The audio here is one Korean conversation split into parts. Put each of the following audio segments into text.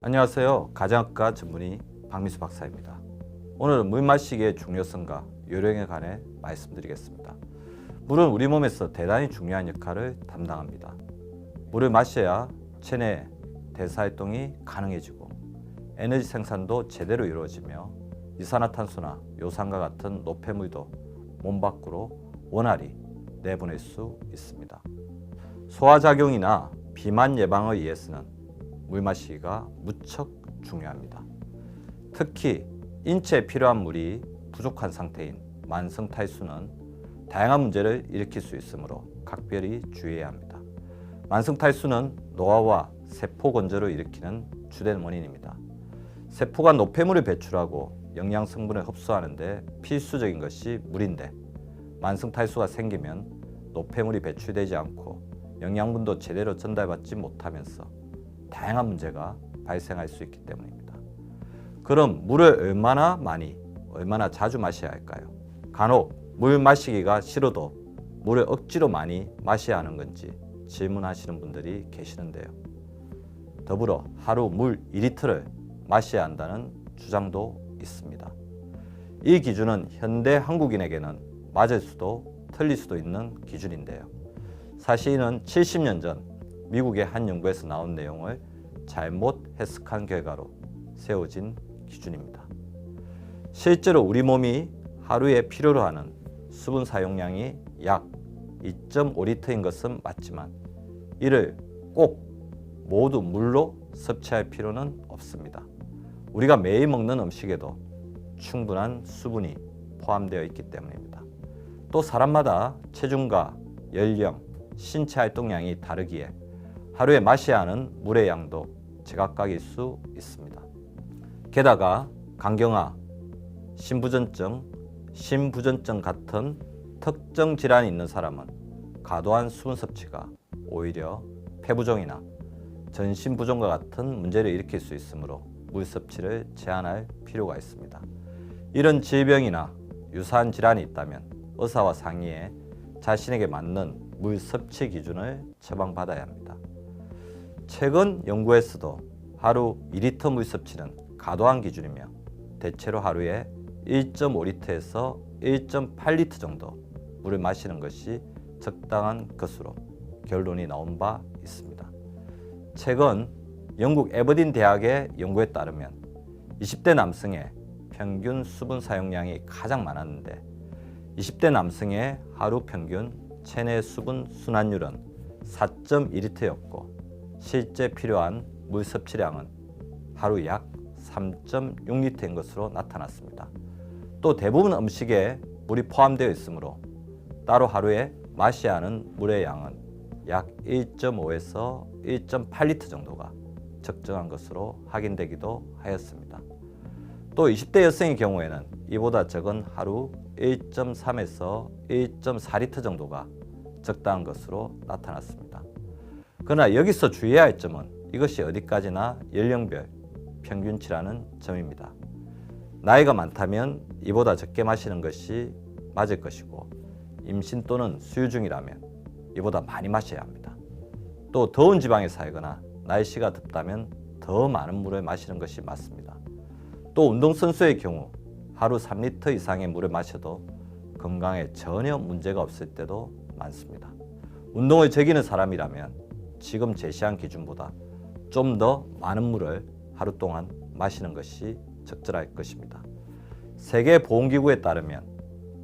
안녕하세요. 가정학과 전문의 박미수 박사입니다. 오늘은 물 마시기의 중요성과 요령에 관해 말씀드리겠습니다. 물은 우리 몸에서 대단히 중요한 역할을 담당합니다. 물을 마셔야 체내 대사활동이 가능해지고 에너지 생산도 제대로 이루어지며 이산화탄소나 요산과 같은 노폐물도 몸 밖으로 원활히 내보낼 수 있습니다. 소화작용이나 비만 예방을 위해서는 물 마시기가 무척 중요합니다. 특히 인체에 필요한 물이 부족한 상태인 만성 탈수는 다양한 문제를 일으킬 수 있으므로 각별히 주의해야 합니다. 만성 탈수는 노화와 세포 건조를 일으키는 주된 원인입니다. 세포가 노폐물을 배출하고 영양 성분을 흡수하는데 필수적인 것이 물인데 만성 탈수가 생기면 노폐물이 배출되지 않고 영양분도 제대로 전달받지 못하면서 다양한 문제가 발생할 수 있기 때문입니다. 그럼 물을 얼마나 많이, 얼마나 자주 마셔야 할까요? 간혹 물 마시기가 싫어도 물을 억지로 많이 마셔야 하는 건지 질문하시는 분들이 계시는데요. 더불어 하루 물 2리터를 마셔야 한다는 주장도 있습니다. 이 기준은 현대 한국인에게는 맞을 수도 틀릴 수도 있는 기준인데요. 사실 이는 70년 전 미국의 한 연구에서 나온 내용을 잘못 해석한 결과로 세워진 기준입니다. 실제로 우리 몸이 하루에 필요로 하는 수분 사용량이 약 2.5리터인 것은 맞지만 이를 꼭 모두 물로 섭취할 필요는 없습니다. 우리가 매일 먹는 음식에도 충분한 수분이 포함되어 있기 때문입니다. 또 사람마다 체중과 연령, 신체 활동량이 다르기에 하루에 마셔야 하는 물의 양도 제각각일 수 있습니다. 게다가 간경화, 심부전증 같은 특정 질환이 있는 사람은 과도한 수분 섭취가 오히려 폐부종이나 전신부종과 같은 문제를 일으킬 수 있으므로 물 섭취를 제한할 필요가 있습니다. 이런 질병이나 유사한 질환이 있다면 의사와 상의해 자신에게 맞는 물 섭취 기준을 처방받아야 합니다. 최근 연구에서도 하루 2리터 물 섭취는 과도한 기준이며 대체로 하루에 1.5리터에서 1.8리터 정도 물을 마시는 것이 적당한 것으로 결론이 나온 바 있습니다. 최근 영국 에버딘 대학의 연구에 따르면 20대 남성의 평균 수분 사용량이 가장 많았는데 20대 남성의 하루 평균 체내 수분 순환율은 4.2리터였고 실제 필요한 물 섭취량은 하루 약 3.6리터인 것으로 나타났습니다. 또 대부분 음식에 물이 포함되어 있으므로 따로 하루에 마셔야 하는 물의 양은 약 1.5에서 1.8리터 정도가 적정한 것으로 확인되기도 하였습니다. 또 20대 여성의 경우에는 이보다 적은 하루 1.3에서 1.4리터 정도가 적당한 것으로 나타났습니다. 그러나 여기서 주의해야 할 점은 이것이 어디까지나 연령별 평균치라는 점입니다. 나이가 많다면 이보다 적게 마시는 것이 맞을 것이고 임신 또는 수유 중이라면 이보다 많이 마셔야 합니다. 또 더운 지방에 살거나 날씨가 덥다면 더 많은 물을 마시는 것이 맞습니다. 또 운동선수의 경우 하루 3리터 이상의 물을 마셔도 건강에 전혀 문제가 없을 때도 많습니다. 운동을 즐기는 사람이라면 지금 제시한 기준보다 좀 더 많은 물을 하루 동안 마시는 것이 적절할 것입니다. 세계보건기구에 따르면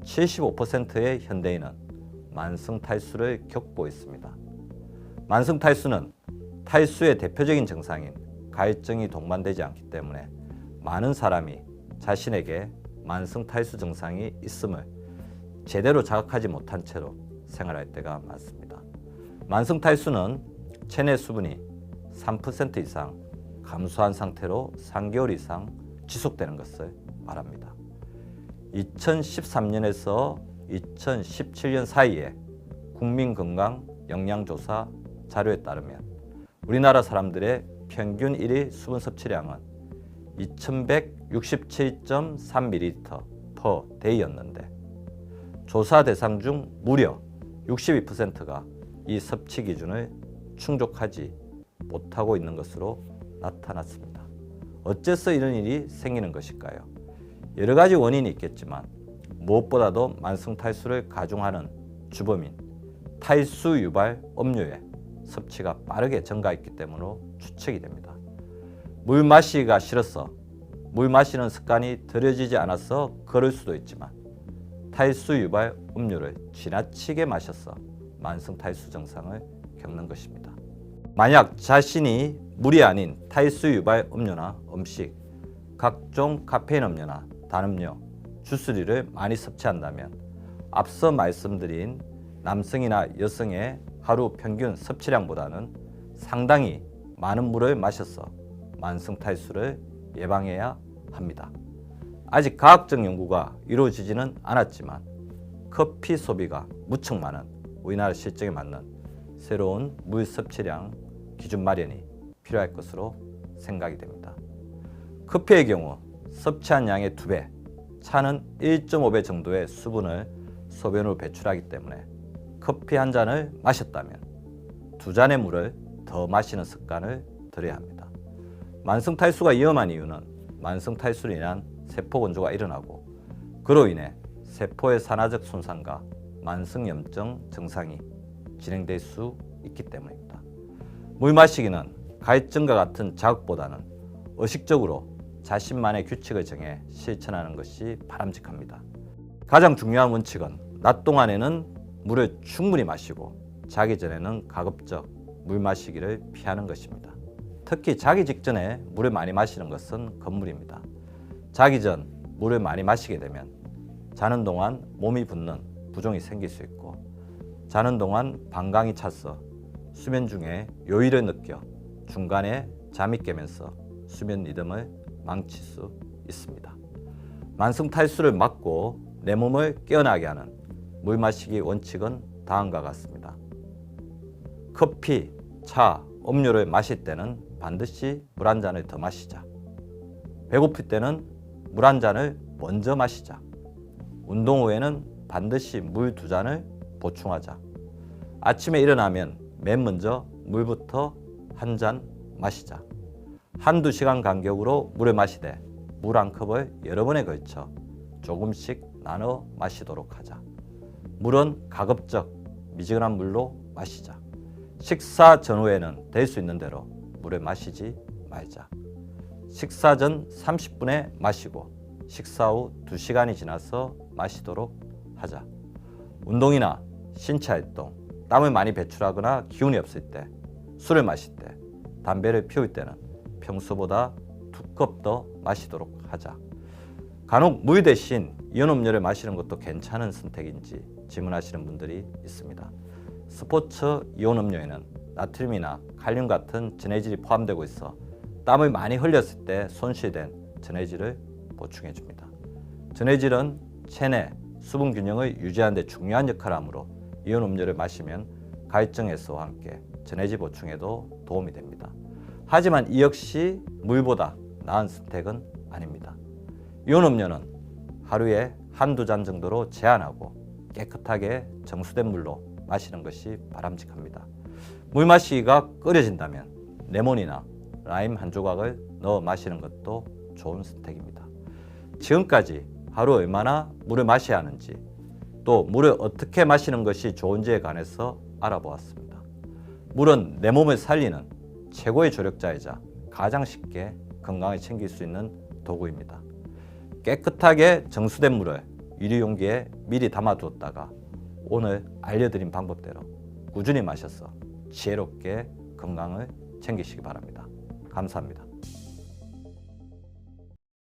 75%의 현대인은 만성 탈수를 겪고 있습니다. 만성 탈수는 탈수의 대표적인 증상인 가혈증이 동반되지 않기 때문에 많은 사람이 자신에게 만성 탈수 증상이 있음을 제대로 자각하지 못한 채로 생활할 때가 많습니다. 만성 탈수는 체내 수분이 3% 이상 감소한 상태로 3개월 이상 지속되는 것을 말합니다. 2013년에서 2017년 사이에 국민건강 영양조사 자료에 따르면 우리나라 사람들의 평균 일일 수분 섭취량은 2167.3ml per day였는데 조사 대상 중 무려 62%가 이 섭취 기준을 충족하지 못하고 있는 것으로 나타났습니다. 어째서 이런 일이 생기는 것일까요? 여러 가지 원인이 있겠지만 무엇보다도 만성 탈수를 가중하는 주범인 탈수 유발 음료의 섭취가 빠르게 증가했기 때문으로 추측이 됩니다. 물 마시기가 싫어서 물 마시는 습관이 들여지지 않아서 그럴 수도 있지만 탈수 유발 음료를 지나치게 마셔서 만성 탈수 증상을 겪는 것입니다. 만약 자신이 물이 아닌 탈수 유발 음료나 음식, 각종 카페인 음료나 단음료, 주스류를 많이 섭취한다면 앞서 말씀드린 남성이나 여성의 하루 평균 섭취량보다는 상당히 많은 물을 마셔서 만성 탈수를 예방해야 합니다. 아직 과학적 연구가 이루어지지는 않았지만 커피 소비가 무척 많은 우리나라 실정에 맞는 새로운 물 섭취량 기준 마련이 필요할 것으로 생각이 됩니다. 커피의 경우 섭취한 양의 2배, 차는 1.5배 정도의 수분을 소변으로 배출하기 때문에 커피 한 잔을 마셨다면 2잔의 물을 더 마시는 습관을 들여야 합니다. 만성 탈수가 위험한 이유는 만성 탈수로 인한 세포 건조가 일어나고 그로 인해 세포의 산화적 손상과 만성염증 증상이 진행될 수 있기 때문입니다. 물 마시기는 갈증과 같은 자극보다는 의식적으로 자신만의 규칙을 정해 실천하는 것이 바람직합니다. 가장 중요한 원칙은 낮 동안에는 물을 충분히 마시고 자기 전에는 가급적 물 마시기를 피하는 것입니다. 특히 자기 직전에 물을 많이 마시는 것은 금물입니다. 자기 전 물을 많이 마시게 되면 자는 동안 몸이 붓는 부종이 생길 수 있고 자는 동안 방광이 차서 수면 중에 요일을 느껴 중간에 잠이 깨면서 수면 리듬을 망칠 수 있습니다. 만성 탈수를 막고 내 몸을 깨어나게 하는 물 마시기 원칙은 다음과 같습니다. 커피, 차, 음료를 마실 때는 반드시 물 한 잔을 더 마시자. 배고플 때는 물 한 잔을 먼저 마시자. 운동 후에는 반드시 물 2잔을 보충하자. 아침에 일어나면 맨 먼저 물부터 한 잔 마시자. 한두 시간 간격으로 물을 마시되 물 한 컵을 여러 번에 걸쳐 조금씩 나눠 마시도록 하자. 물은 가급적 미지근한 물로 마시자. 식사 전후에는 될 수 있는 대로 물을 마시지 말자. 식사 전 30분에 마시고 식사 후 2시간이 지나서 마시도록 하자. 운동이나 신체 활동, 땀을 많이 배출하거나 기운이 없을 때, 술을 마실 때, 담배를 피울 때는 평소보다 2컵 더 마시도록 하자. 간혹 물 대신 이온 음료를 마시는 것도 괜찮은 선택인지 질문하시는 분들이 있습니다. 스포츠 이온 음료에는 나트륨이나 칼륨 같은 전해질이 포함되고 있어 땀을 많이 흘렸을 때 손실된 전해질을 보충해 줍니다. 전해질은 체내 수분 균형을 유지하는 데 중요한 역할을 하므로 이온 음료를 마시면 갈증 해소와 함께 전해질 보충에도 도움이 됩니다. 하지만 이 역시 물보다 나은 선택은 아닙니다. 이온 음료는 하루에 한두 잔 정도로 제한하고 깨끗하게 정수된 물로 마시는 것이 바람직합니다. 물 마시기가 끓여진다면 레몬이나 라임 한 조각을 넣어 마시는 것도 좋은 선택입니다. 지금까지 하루 얼마나 물을 마셔야 하는지 또 물을 어떻게 마시는 것이 좋은지에 관해서 알아보았습니다. 물은 내 몸을 살리는 최고의 조력자이자 가장 쉽게 건강을 챙길 수 있는 도구입니다. 깨끗하게 정수된 물을 유리용기에 미리 담아두었다가 오늘 알려드린 방법대로 꾸준히 마셔서 지혜롭게 건강을 챙기시기 바랍니다. 감사합니다.